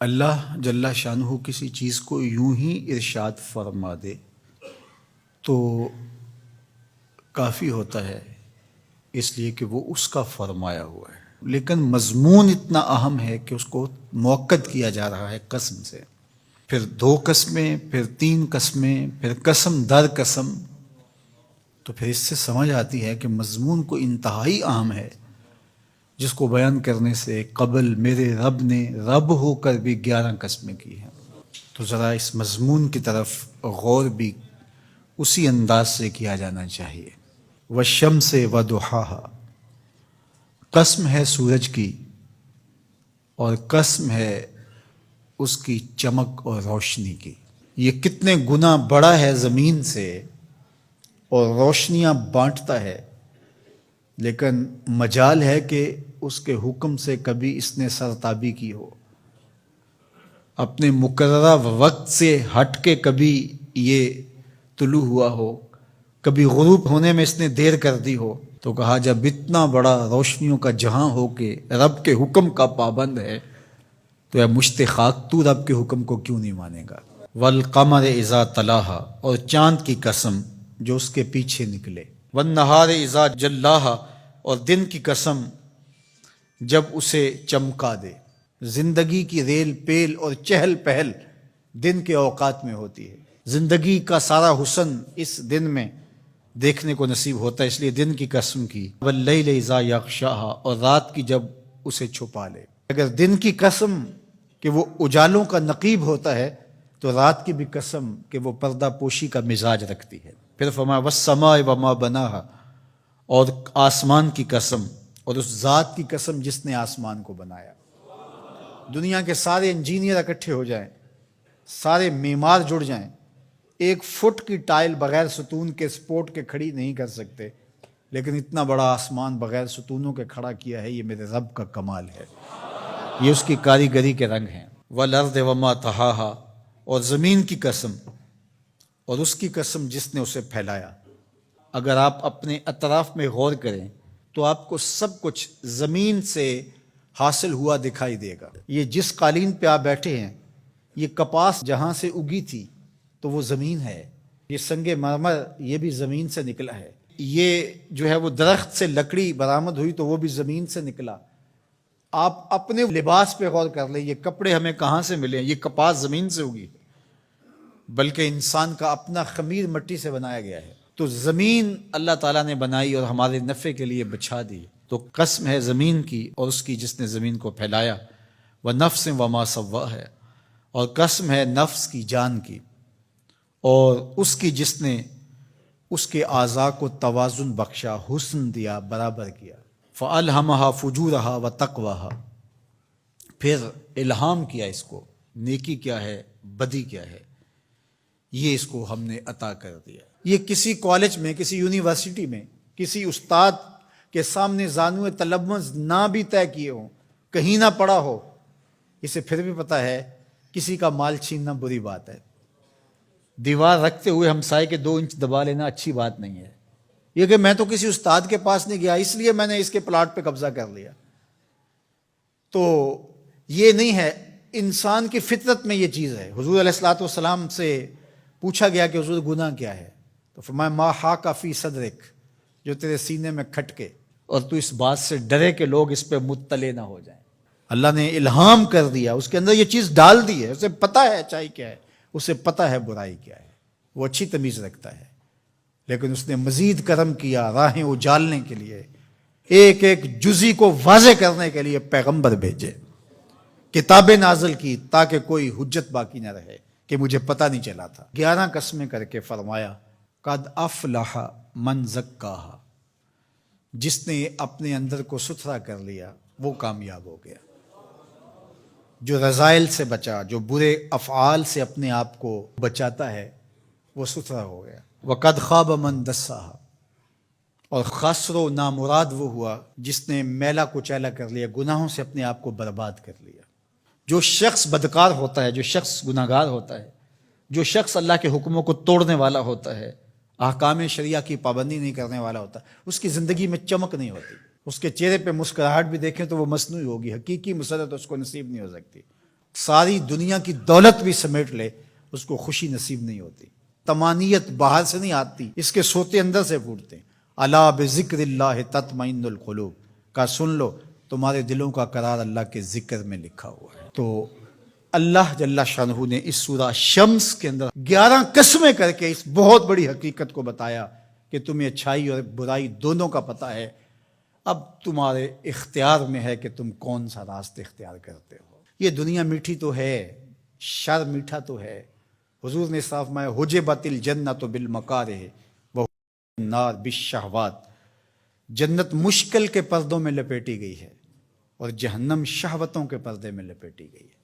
اللہ جل شانہ کسی چیز کو یوں ہی ارشاد فرما دے تو کافی ہوتا ہے، اس لیے کہ وہ اس کا فرمایا ہوا ہے، لیکن مضمون اتنا اہم ہے کہ اس کو موقت کیا جا رہا ہے قسم سے، پھر 2 قسمیں، پھر 3 قسمیں، پھر قسم در قسم، تو پھر اس سے سمجھ آتی ہے کہ مضمون کو انتہائی اہم ہے، جس کو بیان کرنے سے قبل میرے رب نے رب ہو کر بھی 11 قسمیں کی ہیں۔ تو ذرا اس مضمون کی طرف غور بھی اسی انداز سے کیا جانا چاہیے۔ والشمس وضحاها، قسم ہے سورج کی اور قسم ہے اس کی چمک اور روشنی کی۔ یہ کتنے گنا بڑا ہے زمین سے اور روشنیاں بانٹتا ہے، لیکن مجال ہے کہ اس کے حکم سے کبھی اس نے سرتابی کی ہو، اپنے مقررہ وقت سے ہٹ کے کبھی یہ طلوع ہوا ہو، کبھی غروب ہونے میں اس نے دیر کر دی ہو، تو کہا جب اتنا بڑا روشنیوں کا جہاں ہو کے رب کے حکم کا پابند ہے تو یا مشت خاک تو رب کے حکم کو کیوں نہیں مانے گا۔ والقمر اذا تلاہا، اور چاند کی قسم جو اس کے پیچھے نکلے۔ والنہار اذا جلاہا، اور دن کی قسم جب اسے چمکا دے۔ زندگی کی ریل پیل اور چہل پہل دن کے اوقات میں ہوتی ہے، زندگی کا سارا حسن اس دن میں دیکھنے کو نصیب ہوتا ہے، اس لیے دن کی قسم کی۔ واللیل اذا یغشاہا، اور رات کی جب اسے چھپا لے۔ اگر دن کی قسم کہ وہ اجالوں کا نقیب ہوتا ہے تو رات کی بھی قسم کہ وہ پردہ پوشی کا مزاج رکھتی ہے۔ پھر فرمایا والسماء وما بناہا، اور آسمان کی قسم اور اس ذات کی قسم جس نے آسمان کو بنایا۔ دنیا کے سارے انجینئر اکٹھے ہو جائیں، سارے معمار جڑ جائیں، 1 فٹ کی ٹائل بغیر ستون کے سپورٹ کے کھڑی نہیں کر سکتے، لیکن اتنا بڑا آسمان بغیر ستونوں کے کھڑا کیا ہے، یہ میرے رب کا کمال ہے، یہ اس کی کاریگری کے رنگ ہیں۔ والارض وما طحاہا، اور زمین کی قسم اور اس کی قسم جس نے اسے پھیلایا۔ اگر آپ اپنے اطراف میں غور کریں تو آپ کو سب کچھ زمین سے حاصل ہوا دکھائی دے گا۔ یہ جس قالین پہ آپ بیٹھے ہیں، یہ کپاس جہاں سے اگی تھی تو وہ زمین ہے، یہ سنگ مرمر یہ بھی زمین سے نکلا ہے، یہ جو ہے وہ درخت سے لکڑی برآمد ہوئی تو وہ بھی زمین سے نکلا۔ آپ اپنے لباس پہ غور کر لیں، یہ کپڑے ہمیں کہاں سے ملے ہیں؟ یہ کپاس زمین سے اگی، بلکہ انسان کا اپنا خمیر مٹی سے بنایا گیا ہے۔ تو زمین اللہ تعالیٰ نے بنائی اور ہمارے نفع کے لیے بچھا دی، تو قسم ہے زمین کی اور اس کی جس نے زمین کو پھیلایا۔ وَنَفْسٍ وَمَا سَوَّاهَا، اور قسم ہے نفس کی، جان کی، اور اس کی جس نے اس کے اعضاء کو توازن بخشا، حسن دیا، برابر کیا۔ فَأَلْهَمَهَا فُجُورَهَا وَتَقْوَاهَا، پھر الہام کیا اس کو، نیکی کیا ہے، بدی کیا ہے، یہ اس کو ہم نے عطا کر دیا۔ یہ کسی کالج میں، کسی یونیورسٹی میں، کسی استاد کے سامنے زانو تلمذ نہ بھی طے کیے ہوں، کہیں نہ پڑا ہو، اسے پھر بھی پتہ ہے کسی کا مال چھیننا بری بات ہے، دیوار رکھتے ہوئے ہمسائے کے 2 انچ دبا لینا اچھی بات نہیں ہے۔ یہ کہ میں تو کسی استاد کے پاس نہیں گیا اس لیے میں نے اس کے پلاٹ پہ قبضہ کر لیا، تو یہ نہیں ہے۔ انسان کی فطرت میں یہ چیز ہے۔ حضور علیہ الصلوۃ والسلام سے پوچھا گیا کہ حضور گناہ کیا ہے، تو فرمایا ما حاک فی صدرک، جو تیرے سینے میں کھٹکے اور تو اس بات سے ڈرے کہ لوگ اس پہ مطلع نہ ہو جائیں۔ اللہ نے الہام کر دیا، اس کے اندر یہ چیز ڈال دی ہے، اسے پتہ ہے اچائی کیا ہے، اسے پتہ ہے برائی کیا ہے، وہ اچھی تمیز رکھتا ہے، لیکن اس نے مزید کرم کیا راہیں اجالنے کے لیے، ایک ایک جزی کو واضح کرنے کے لیے پیغمبر بھیجے، کتابیں نازل کی تاکہ کوئی حجت باقی نہ رہے کہ مجھے پتہ نہیں چلا تھا۔ 11 قسمیں کر کے فرمایا قد افلح من زکاہا، جس نے اپنے اندر کو ستھرا کر لیا وہ کامیاب ہو گیا، جو رذائل سے بچا، جو برے افعال سے اپنے آپ کو بچاتا ہے وہ ستھرا ہو گیا۔ وقد خاب من دساہا، اور خسر و نامراد وہ ہوا جس نے میلا کچیلا کر لیا، گناہوں سے اپنے آپ کو برباد کر لیا۔ جو شخص بدکار ہوتا ہے، جو شخص گناہگار ہوتا ہے، جو شخص اللہ کے حکموں کو توڑنے والا ہوتا ہے، احکام شریعہ کی پابندی نہیں کرنے والا ہوتا، اس کی زندگی میں چمک نہیں ہوتی، اس کے چہرے پہ مسکراہٹ بھی دیکھیں تو وہ مصنوعی ہوگی، حقیقی مسرت اس کو نصیب نہیں ہو سکتی۔ ساری دنیا کی دولت بھی سمیٹ لے اس کو خوشی نصیب نہیں ہوتی. طمانیت باہر سے نہیں آتی، اس کے سوتے اندر سے پھوٹتے ہیں. الا بذکر اللہ تطمئن القلوب کا سن لو، تمہارے دلوں کا قرار اللہ کے ذکر میں لکھا ہوا ہے. تو اللہ جل شانہ نے اس سورہ شمس کے اندر 11 قسمیں کر کے اس بہت بڑی حقیقت کو بتایا کہ تمہیں اچھائی اور برائی دونوں کا پتہ ہے. اب تمہارے اختیار میں ہے کہ تم کون سا راستہ اختیار کرتے ہو. یہ دنیا میٹھی تو ہے، شر میٹھا تو ہے. حضور نے صاف فرمایا حجبت الجنت بالمکارہ والنار بالشہوات. جنت مشکل کے پردوں میں لپیٹی گئی ہے اور جہنم شہوتوں کے پردے میں لپیٹی گئی ہے.